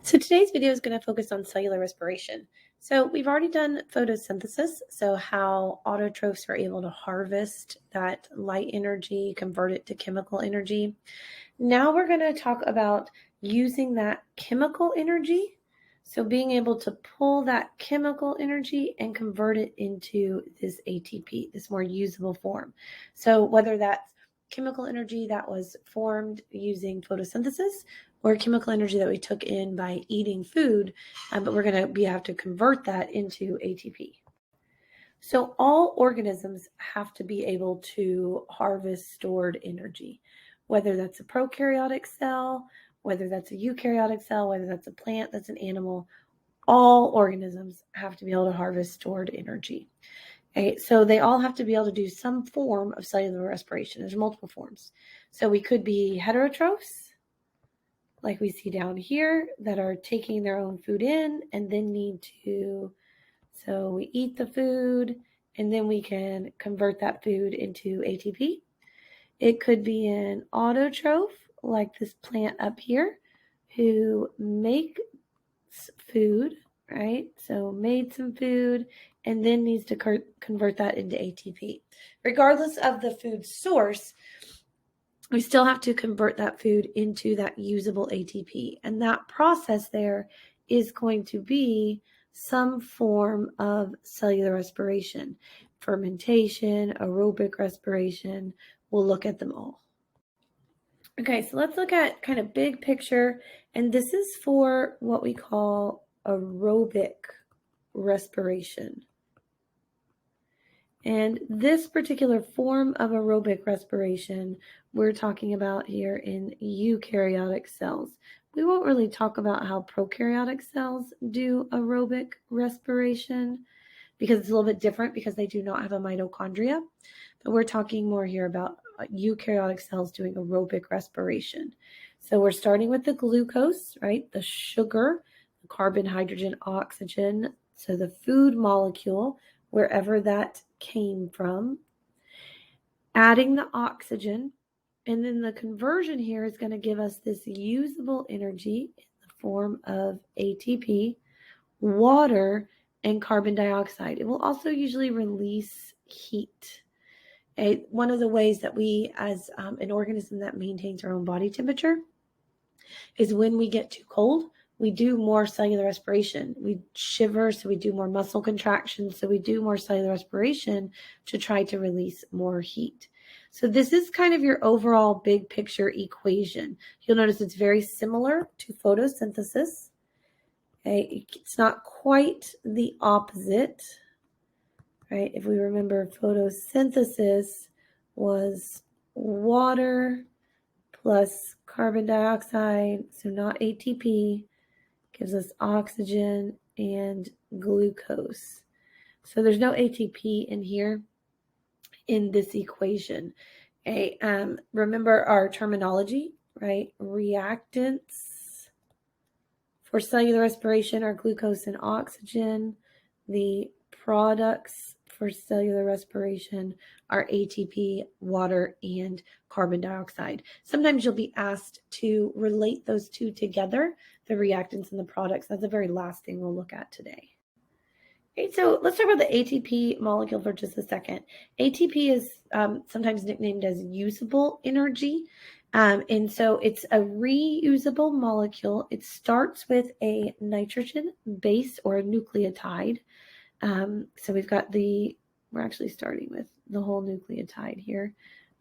So today's video is going to focus on cellular respiration. So we've already done photosynthesis, so how autotrophs are able to harvest that light energy, convert it to chemical energy. Now we're going to talk about using that chemical energy, so being able to pull that chemical energy and convert it into this ATP, this more usable form. So whether that's chemical energy that was formed using photosynthesis or chemical energy that we took in by eating food, but we're going to have to convert that into ATP. So all organisms have to be able to harvest stored energy, whether that's a prokaryotic cell, whether that's a eukaryotic cell, whether that's a plant, that's an animal. All organisms have to be able to harvest stored energy. Okay, so they all have to be able to do some form of cellular respiration. There's multiple forms. So we could be heterotrophs, like we see down here, that are taking their own food in and then need to, so we eat the food and then we can convert that food into ATP. It could be an autotroph, like this plant up here, who makes food, right? So made some food and then needs to convert that into ATP. Regardless of the food source, we still have to convert that food into that usable ATP. And that process there is going to be some form of cellular respiration, fermentation, aerobic respiration. We'll look at them all. Okay, so let's look at kind of big picture. And this is for what we call aerobic respiration. And this particular form of aerobic respiration we're talking about here in eukaryotic cells. We won't really talk about how prokaryotic cells do aerobic respiration because it's a little bit different because they do not have a mitochondria. But we're talking more here about eukaryotic cells doing aerobic respiration. So we're starting with the glucose, right? The sugar, the carbon, hydrogen, oxygen. So the food molecule, wherever that came from, adding the oxygen, and then the conversion here is going to give us this usable energy in the form of ATP, water, and carbon dioxide. It will also usually release heat. One of the ways that we, as an organism that maintains our own body temperature, is when we get too cold, we do more cellular respiration. We shiver, so we do more muscle contractions, so we do more cellular respiration to try to release more heat. So this is kind of your overall big picture equation. You'll notice it's very similar to photosynthesis. Okay, it's not quite the opposite, right? If we remember, photosynthesis was water plus carbon dioxide, so not ATP, gives us oxygen and glucose. So there's no ATP in here in this equation. Okay, remember our terminology, right? Reactants for cellular respiration are glucose and oxygen. The products for cellular respiration are ATP, water, and carbon dioxide. Sometimes you'll be asked to relate those two together, the reactants and the products. That's the very last thing we'll look at today. Okay, so let's talk about the ATP molecule for just a second. ATP is sometimes nicknamed as usable energy. And so it's a reusable molecule. It starts with a nitrogen base or a nucleotide. So we've got we're actually starting with the whole nucleotide here.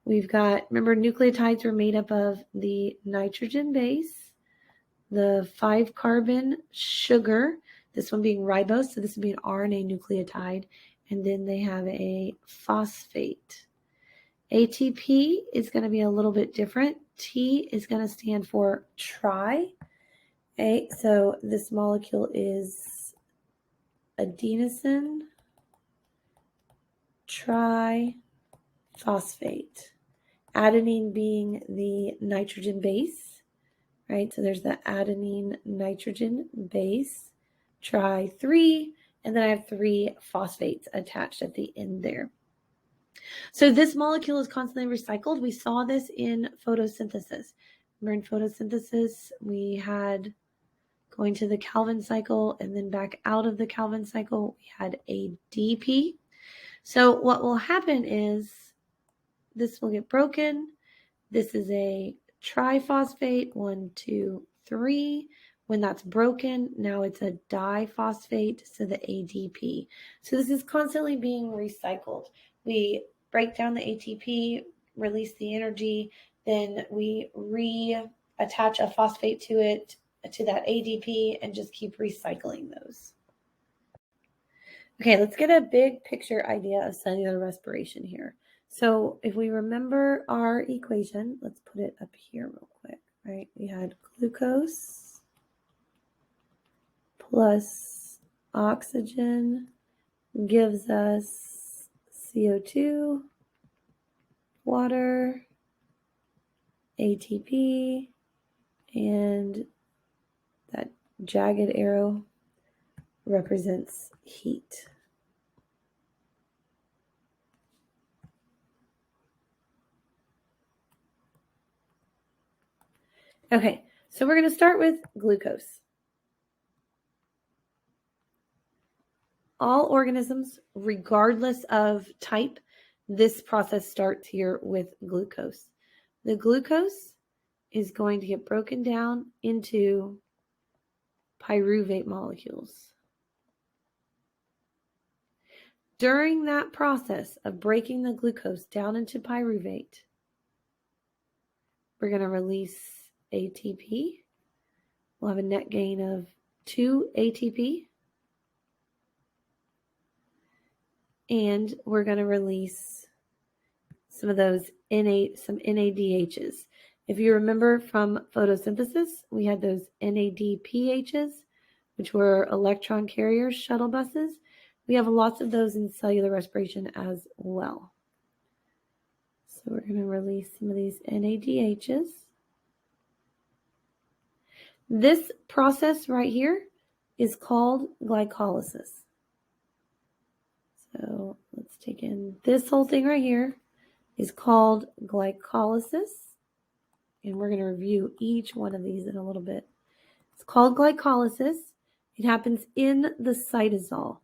We've got, remember, nucleotides are made up of the nitrogen base, the 5-carbon sugar, this one being ribose, so this would be an RNA nucleotide, and then they have a phosphate. ATP is going to be a little bit different. T is going to stand for tri. Okay, so this molecule is adenosine triphosphate. Adenine being the nitrogen base, right? So there's the adenine nitrogen base, tri-3, and then I have 3 phosphates attached at the end there. So this molecule is constantly recycled. We saw this in photosynthesis. Remember, in photosynthesis, we had going to the Calvin cycle, and then back out of the Calvin cycle, we had ADP. So what will happen is this will get broken. This is a triphosphate, 1, 2, 3. When that's broken, now it's a diphosphate, so the ADP. So this is constantly being recycled. We break down the ATP, release the energy, then we reattach a phosphate to it, to that ADP, and just keep recycling those. Okay, let's get a big picture idea of cellular respiration here. So if we remember our equation, let's put it up here real quick, right? We had glucose plus oxygen gives us CO2, water, ATP, and that jagged arrow represents heat. Okay, so we're going to start with glucose. All organisms, regardless of type, this process starts here with glucose. The glucose is going to get broken down into pyruvate molecules. During that process of breaking the glucose down into pyruvate, we're going to release ATP. We'll have a net gain of 2 ATP. And we're going to release some of those some NADHs. If you remember from photosynthesis, we had those NADPHs, which were electron carriers, shuttle buses. We have lots of those in cellular respiration as well. So we're going to release some of these NADHs. This process right here is called glycolysis. So let's take in this whole thing right here is called glycolysis. And we're going to review each one of these in a little bit. It's called glycolysis. It happens in the cytosol.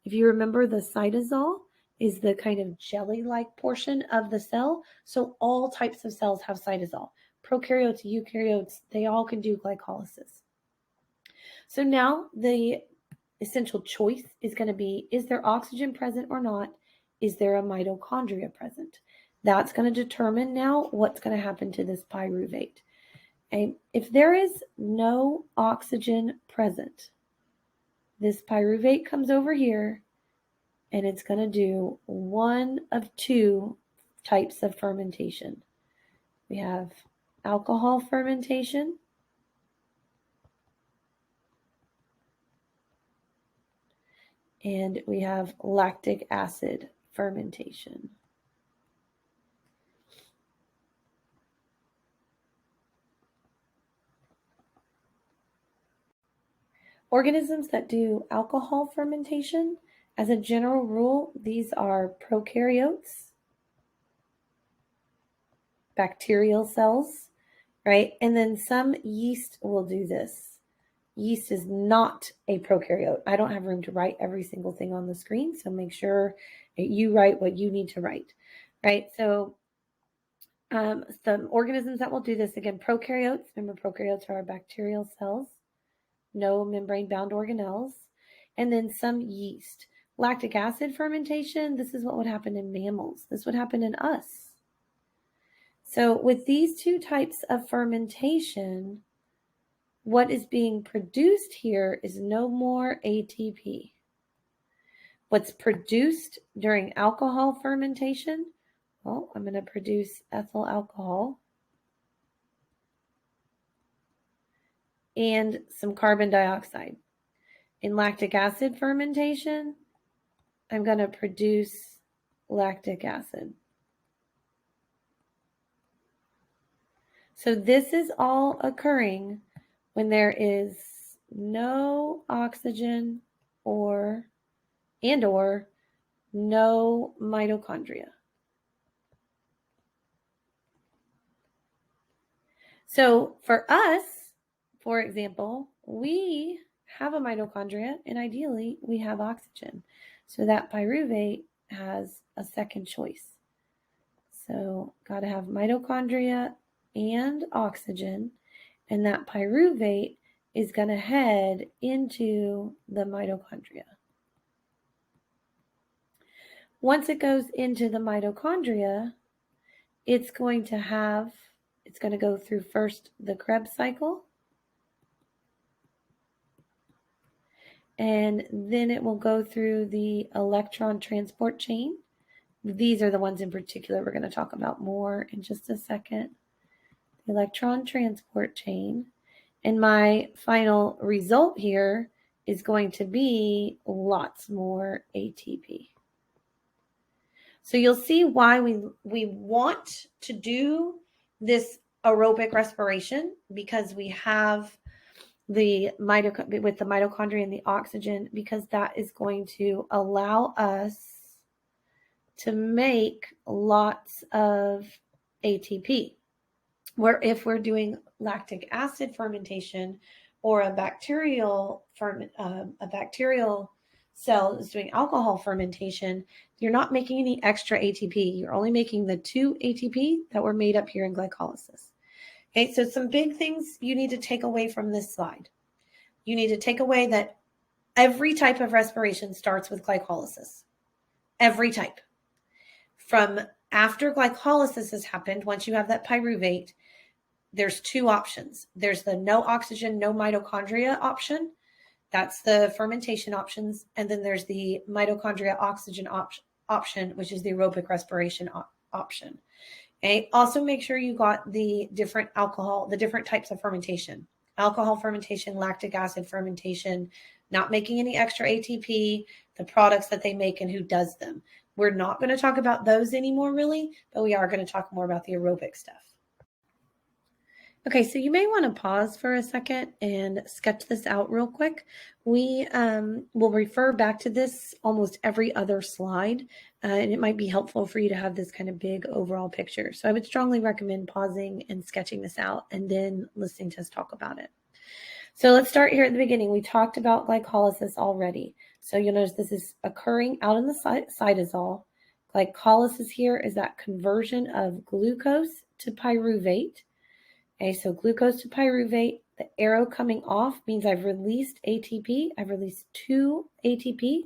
If you remember, the cytosol is the kind of jelly-like portion of the cell. So all types of cells have cytosol. Prokaryotes, eukaryotes, they all can do glycolysis. So now the essential choice is going to be, is there oxygen present or not? Is there a mitochondria present? That's going to determine now what's going to happen to this pyruvate. Okay? If there is no oxygen present, this pyruvate comes over here and it's going to do one of two types of fermentation. We have alcohol fermentation and we have lactic acid fermentation. Organisms that do alcohol fermentation, as a general rule, these are prokaryotes, bacterial cells, right? And then some yeast will do this. Yeast is not a prokaryote. I don't have room to write every single thing on the screen, so make sure that you write what you need to write, right? So some organisms that will do this, again, prokaryotes. Remember, prokaryotes are our bacterial cells. No membrane-bound organelles. And then some yeast. Lactic acid fermentation, this is what would happen in mammals. This would happen in us. So with these two types of fermentation, what is being produced here is no more ATP. What's produced during alcohol fermentation, well, I'm going to produce ethyl alcohol and some carbon dioxide. In lactic acid fermentation, I'm going to produce lactic acid. So this is all occurring when there is no oxygen or no mitochondria. So for us, for example, we have a mitochondria and ideally we have oxygen. So that pyruvate has a second choice. So got to have mitochondria and oxygen, and that pyruvate is going to head into the mitochondria. Once it goes into the mitochondria, it's going to go through first the Krebs cycle, and then it will go through the electron transport chain. These are the ones in particular we're going to talk about more in just a second. The electron transport chain. And my final result here is going to be lots more ATP. So you'll see why we want to do this aerobic respiration, because we have with the mitochondria and the oxygen, because that is going to allow us to make lots of ATP. Where if we're doing lactic acid fermentation or a bacterial cell is doing alcohol fermentation, you're not making any extra ATP. You're only making the 2 ATP that were made up here in glycolysis. Okay, so some big things you need to take away from this slide. You need to take away that every type of respiration starts with glycolysis. Every type. From after glycolysis has happened, once you have that pyruvate, there's 2 options. There's the no oxygen, no mitochondria option. That's the fermentation options. And then there's the mitochondria oxygen option, which is the aerobic respiration option. Okay. Also make sure you got the different types of fermentation. Alcohol fermentation, lactic acid fermentation, not making any extra ATP, the products that they make and who does them. We're not going to talk about those anymore really, but we are going to talk more about the aerobic stuff. Okay, so you may want to pause for a second and sketch this out real quick. We will refer back to this almost every other slide, and it might be helpful for you to have this kind of big overall picture. So I would strongly recommend pausing and sketching this out and then listening to us talk about it. So let's start here at the beginning. We talked about glycolysis already. So you'll notice this is occurring out in the cytosol. Glycolysis here is that conversion of glucose to pyruvate. Okay, so glucose to pyruvate, the arrow coming off means I've released ATP. I've released 2 ATP.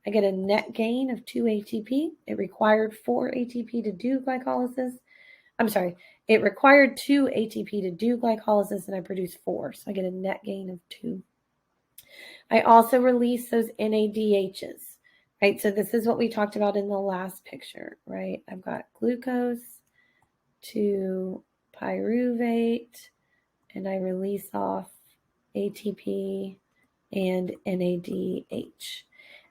I get a net gain of 2 ATP. It required 4 ATP to do glycolysis. It required 2 ATP to do glycolysis, and I produced 4. So I get a net gain of 2. I also release those NADHs, right? So this is what we talked about in the last picture, right? I've got glucose to pyruvate, and I release off ATP and NADH.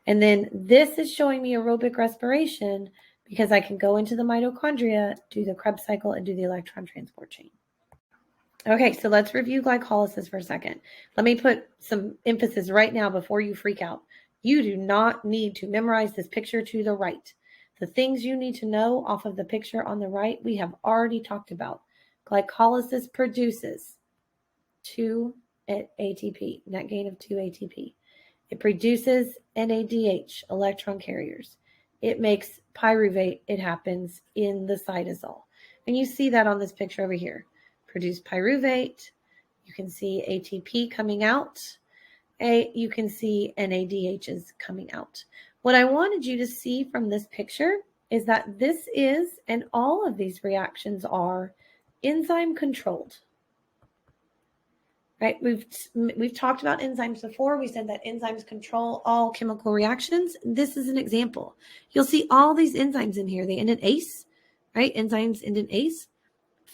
And then this is showing me aerobic respiration because I can go into the mitochondria, do the Krebs cycle, and do the electron transport chain. Okay, so let's review glycolysis for a second. Let me put some emphasis right now before you freak out. You do not need to memorize this picture to the right. The things you need to know off of the picture on the right, we have already talked about. Glycolysis produces 2 ATP, net gain of 2 ATP. It produces NADH, electron carriers. It makes pyruvate. It happens in the cytosol. And you see that on this picture over here. Produce pyruvate. You can see ATP coming out. You can see NADHs coming out. What I wanted you to see from this picture is that this is, and all of these reactions are, enzyme controlled. Right? We've talked about enzymes before. We said that enzymes control all chemical reactions. This is an example. You'll see all these enzymes in here. They end in ACE, right? Enzymes end in ACE,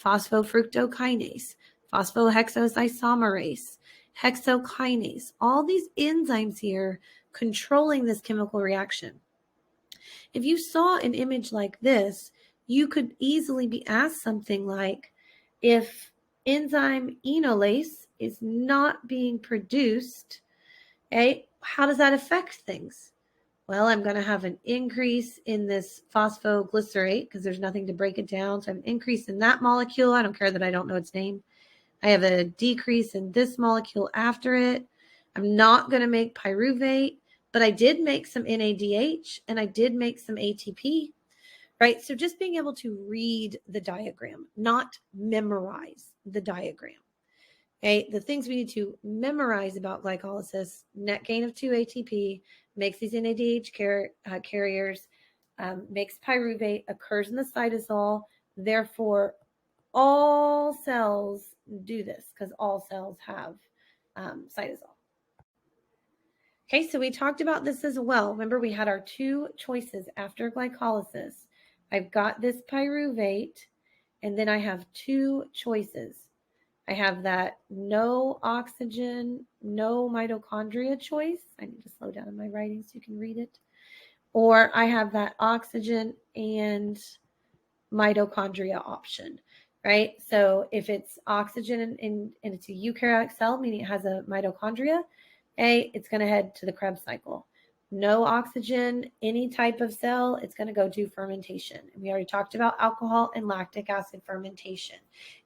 phosphofructokinase, phosphohexosisomerase, hexokinase. All these enzymes here controlling this chemical reaction. If you saw an image like this, you could easily be asked something like, if enzyme enolase is not being produced, okay, how does that affect things? Well, I'm going to have an increase in this phosphoglycerate because there's nothing to break it down. So I have an increase in that molecule. I don't care that I don't know its name. I have a decrease in this molecule after it. I'm not going to make pyruvate, but I did make some NADH and I did make some ATP, right? So just being able to read the diagram, not memorize the diagram. Okay, the things we need to memorize about glycolysis: net gain of 2 ATP, makes these NADH carriers, makes pyruvate, occurs in the cytosol. Therefore, all cells do this because all cells have cytosol. Okay, so we talked about this as well. Remember, we had our two choices after glycolysis. I've got this pyruvate, and then I have two choices. I have that no oxygen, no mitochondria choice. I need to slow down in my writing so you can read it. Or I have that oxygen and mitochondria option, right? So if it's oxygen and it's a eukaryotic cell, meaning it has a mitochondria, it's going to head to the Krebs cycle. No oxygen, any type of cell, it's going to go do fermentation. And we already talked about alcohol and lactic acid fermentation.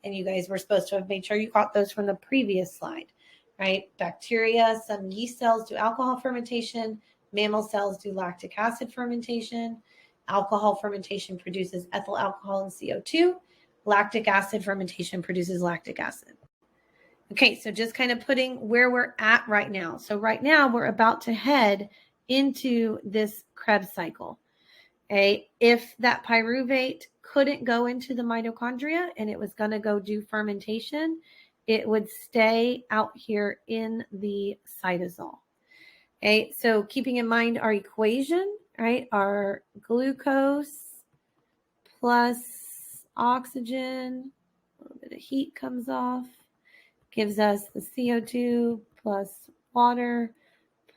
And you guys were supposed to have made sure you got those from the previous slide, right? Bacteria, some yeast cells do alcohol fermentation. Mammal cells do lactic acid fermentation. Alcohol fermentation produces ethyl alcohol and CO2. Lactic acid fermentation produces lactic acid. Okay, so just kind of putting where we're at right now. So right now we're about to head into this Krebs cycle. Okay, if that pyruvate couldn't go into the mitochondria and it was going to go do fermentation, it would stay out here in the cytosol. Okay, so keeping in mind our equation, right? Our glucose plus oxygen, a little bit of heat comes off, gives us the CO2 plus water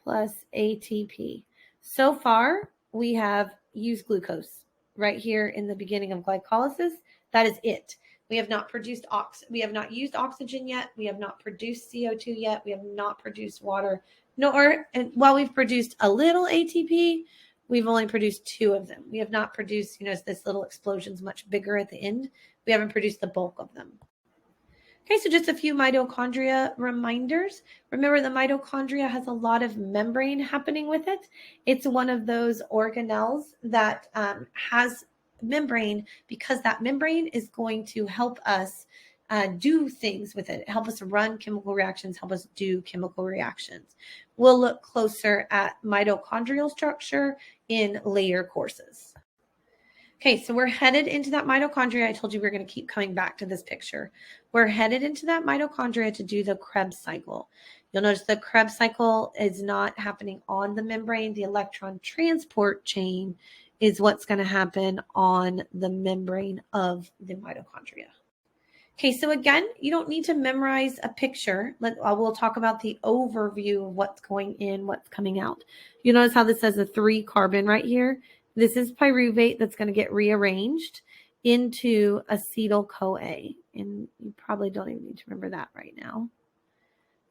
plus ATP. So far, we have used glucose right here in the beginning of glycolysis. That is it. We have not produced we have not used oxygen yet. We have not produced CO2 yet. We have not produced water. And while we've produced a little ATP, we've only produced 2 of them. We have not produced, this little explosion's much bigger at the end. We haven't produced the bulk of them. Okay, so just a few mitochondria reminders. Remember, the mitochondria has a lot of membrane happening with it. It's one of those organelles that has membrane because that membrane is going to help us do things with it, help us run chemical reactions, help us do chemical reactions. We'll look closer at mitochondrial structure in later courses. Okay, so we're headed into that mitochondria. I told you we're going to keep coming back to this picture. We're headed into that mitochondria to do the Krebs cycle. You'll notice the Krebs cycle is not happening on the membrane. The electron transport chain is what's going to happen on the membrane of the mitochondria. Okay, so again, you don't need to memorize a picture. We'll talk about the overview of what's going in, what's coming out. You notice how this says a 3-carbon right here? This is pyruvate that's going to get rearranged into acetyl-CoA. And you probably don't even need to remember that right now.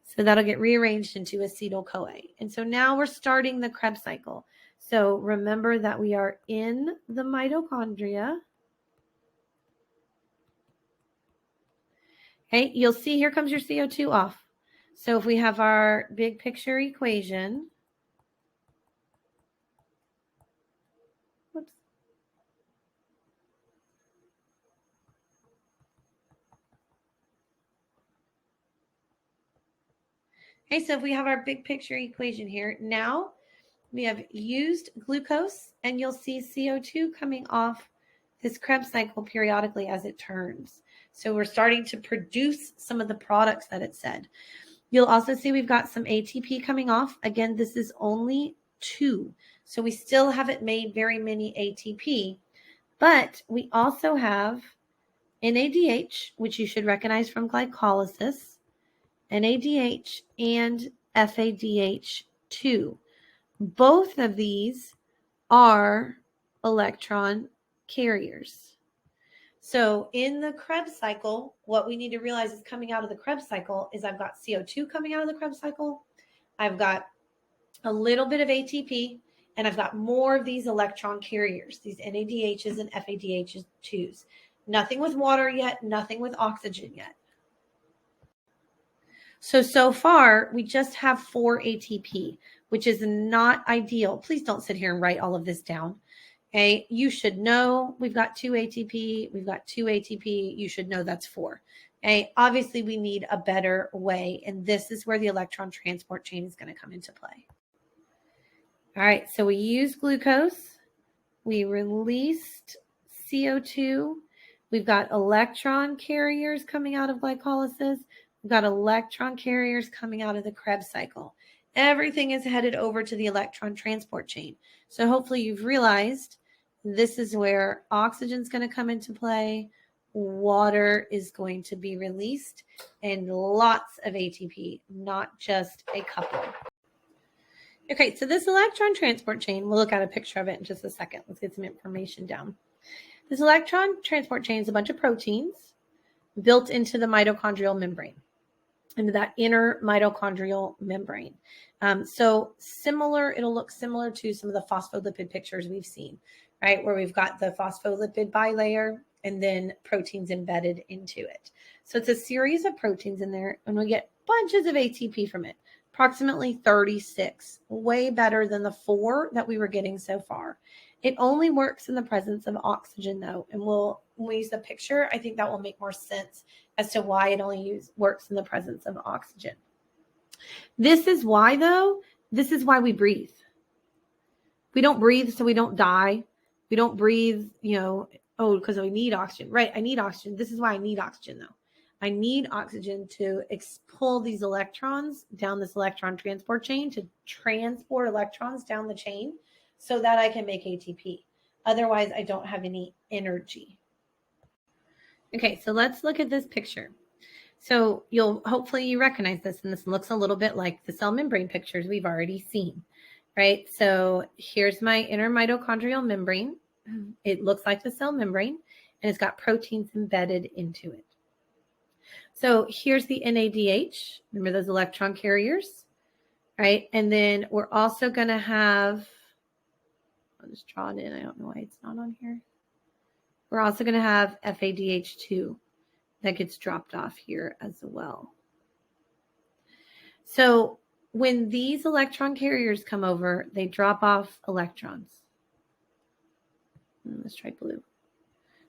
So that'll get rearranged into acetyl-CoA. And so now we're starting the Krebs cycle. So remember that we are in the mitochondria. Okay, you'll see here comes your CO2 off. So if we have our big picture equation, okay, so if we have our big picture equation here, now we have used glucose, and you'll see CO2 coming off this Krebs cycle periodically as it turns. So we're starting to produce some of the products that it said. You'll also see we've got some ATP coming off. Again, this is only 2. So we still haven't made very many ATP, but we also have NADH, which you should recognize from glycolysis, NADH and FADH2. Both of these are electron carriers. So in the Krebs cycle, what we need to realize is coming out of the Krebs cycle is I've got CO2 coming out of the Krebs cycle. I've got a little bit of ATP, and I've got more of these electron carriers, these NADHs and FADH2s. Nothing with water yet, nothing with oxygen yet. So far, we just have 4 ATP, which is not ideal. Please don't sit here and write all of this down. Okay, you should know we've got 2 ATP, we've got 2 ATP, you should know that's 4. Okay, obviously we need a better way, and this is where the electron transport chain is going to come into play. All right, so we used glucose, we released CO2, we've got electron carriers coming out of glycolysis, we've got electron carriers coming out of the Krebs cycle. Everything is headed over to the electron transport chain. So hopefully you've realized this is where oxygen is going to come into play, water is going to be released, and lots of ATP, not just a couple. Okay, so this electron transport chain, we'll look at a picture of it in just a second. Let's get some information down. This electron transport chain is a bunch of proteins built into the mitochondrial membrane, into that inner mitochondrial membrane. So similar, it'll look similar to some of the phospholipid pictures we've seen, right? Where we've got the phospholipid bilayer and then proteins embedded into it. So it's a series of proteins in there, and we get bunches of ATP from it, approximately 36, way better than the 4 that we were getting so far. It only works in the presence of oxygen, though, and when we use the picture, I think that will make more sense as to why it only works in the presence of oxygen. This is why, though, this is why we breathe. We don't breathe so we don't die. We don't breathe, because we need oxygen. Right, I need oxygen. This is why I need oxygen, though. I need oxygen to pull these electrons down this electron transport chain, to transport electrons down the chain so that I can make ATP. Otherwise, I don't have any energy. Okay, so let's look at this picture. So hopefully you recognize this, and this looks a little bit like the cell membrane pictures we've already seen, right? So here's my inner mitochondrial membrane. It looks like the cell membrane, and it's got proteins embedded into it. So here's the NADH. Remember those electron carriers, right? And then we're also going to have, I'll just draw it in. I don't know why it's not on here. We're also going to have FADH2 that gets dropped off here as well. So when these electron carriers come over, they drop off electrons. Let's try blue.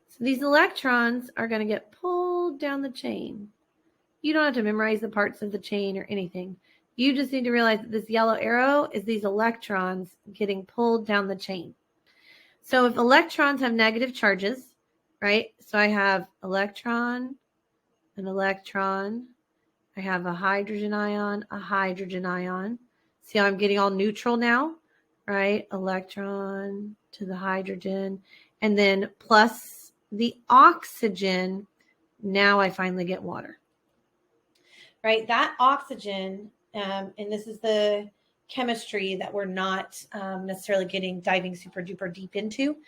So these electrons are going to get pulled down the chain. You don't have to memorize the parts of the chain or anything. You just need to realize that this yellow arrow is these electrons getting pulled down the chain. So if electrons have negative charges, right? So I have electron, an electron. I have a hydrogen ion, a hydrogen ion. See how I'm getting all neutral now, right? Electron to the hydrogen, and then plus the oxygen. Now I finally get water, right? That oxygen, and this is the chemistry that we're not necessarily diving super duper deep into.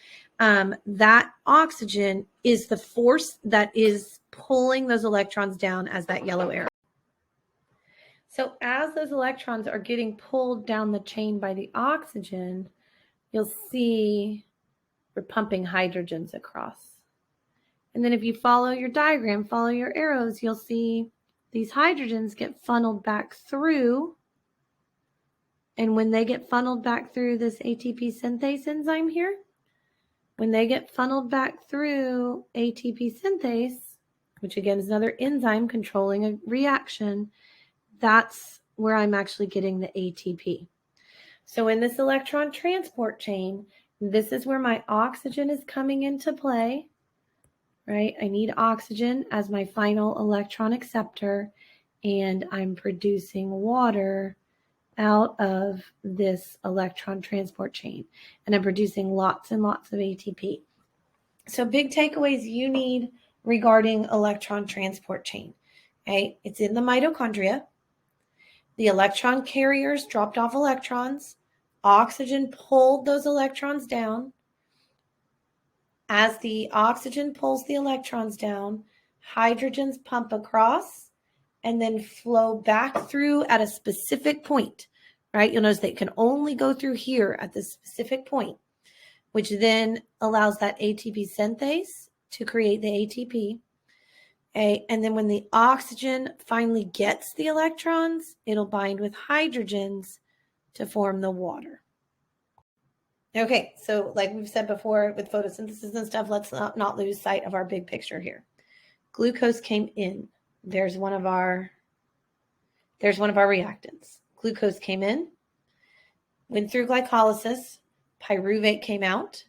That oxygen is the force that is pulling those electrons down as that yellow arrow. So as those electrons are getting pulled down the chain by the oxygen, you'll see we're pumping hydrogens across. And then if you follow your diagram, follow your arrows, you'll see these hydrogens get funneled back through. And when they get funneled back through this ATP synthase enzyme here, when they get funneled back through ATP synthase, which again is another enzyme controlling a reaction, that's where I'm actually getting the ATP. So in this electron transport chain, this is where my oxygen is coming into play, right? I need oxygen as my final electron acceptor, and I'm producing water out of this electron transport chain, and I'm producing lots and lots of ATP. So big takeaways you need regarding electron transport chain. Okay, it's in the mitochondria. The electron carriers dropped off electrons. Oxygen pulled those electrons down. As the oxygen pulls the electrons down, hydrogens pump across and then flow back through at a specific point, right? You'll notice they can only go through here at this specific point, which then allows that ATP synthase to create the ATP. Okay, and then when the oxygen finally gets the electrons, it'll bind with hydrogens to form the water. Okay, so like we've said before with photosynthesis and stuff, let's not lose sight of our big picture here. Glucose came in. There's one of our reactants. Glucose came in, went through glycolysis, pyruvate came out.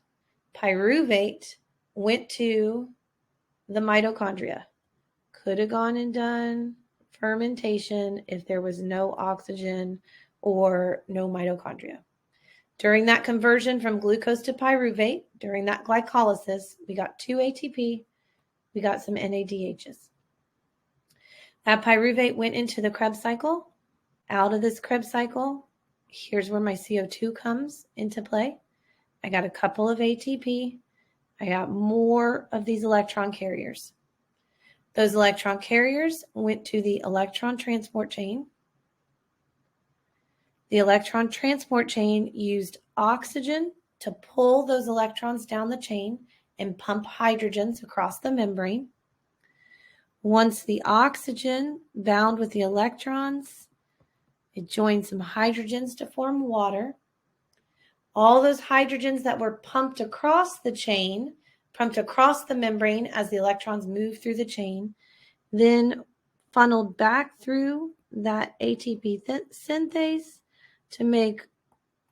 Pyruvate went to the mitochondria. Could have gone and done fermentation if there was no oxygen or no mitochondria. During that conversion from glucose to pyruvate, during that glycolysis, we got 2 ATP, we got some NADHs. That pyruvate went into the Kreb cycle. Out of this Kreb cycle, here's where my CO2 comes into play. I got a couple of ATP. I got more of these electron carriers. Those electron carriers went to the electron transport chain. The electron transport chain used oxygen to pull those electrons down the chain and pump hydrogens across the membrane. Once the oxygen bound with the electrons, it joined some hydrogens to form water. All those hydrogens that were pumped across the chain, pumped across the membrane as the electrons moved through the chain, then funneled back through that ATP synthase to make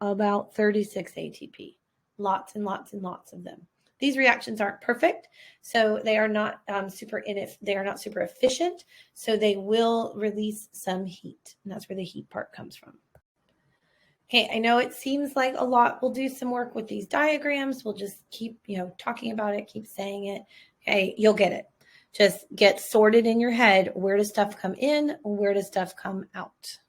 about 36 ATP. Lots and lots and lots of them. These reactions aren't perfect, so they are not super efficient, so they will release some heat, and that's where the heat part comes from. Okay, I know it seems like a lot. We'll do some work with these diagrams. We'll just keep, talking about it, keep saying it. Okay, you'll get it. Just get sorted in your head. Where does stuff come in? Where does stuff come out?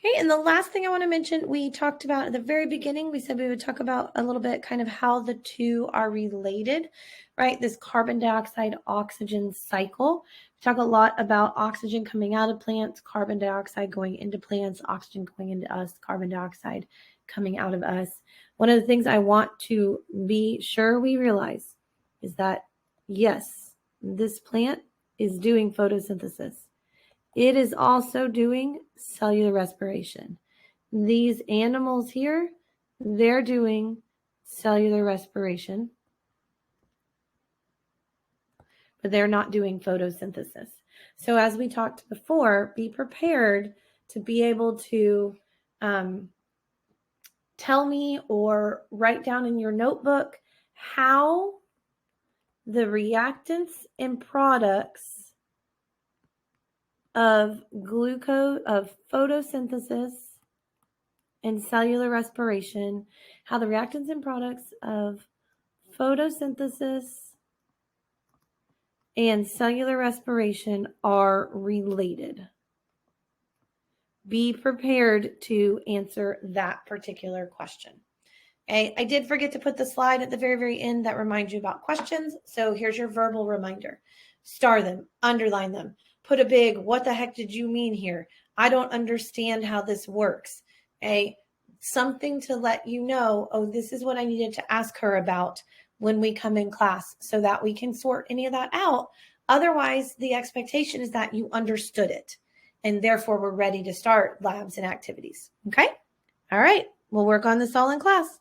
Okay, and the last thing I want to mention, we talked about at the very beginning, we said we would talk about a little bit kind of how the two are related, right? This carbon dioxide oxygen cycle. We talk a lot about oxygen coming out of plants, carbon dioxide going into plants, oxygen going into us, carbon dioxide coming out of us. One of the things I want to be sure we realize is that, yes, this plant is doing photosynthesis. It is also doing cellular respiration. These animals here, they're doing cellular respiration, but they're not doing photosynthesis. So as we talked before, be prepared to be able to tell me or write down in your notebook how the reactants and products of glucose, of photosynthesis and cellular respiration, how the reactants and products of photosynthesis and cellular respiration are related. Be prepared to answer that particular question. Okay, I did forget to put the slide at the very, very end that reminds you about questions. So here's your verbal reminder. Star them, underline them. Put a big, what the heck did you mean here? I don't understand how this works. Okay, something to let you know, oh, this is what I needed to ask her about when we come in class so that we can sort any of that out. Otherwise, the expectation is that you understood it and therefore we're ready to start labs and activities. Okay? All right, we'll work on this all in class.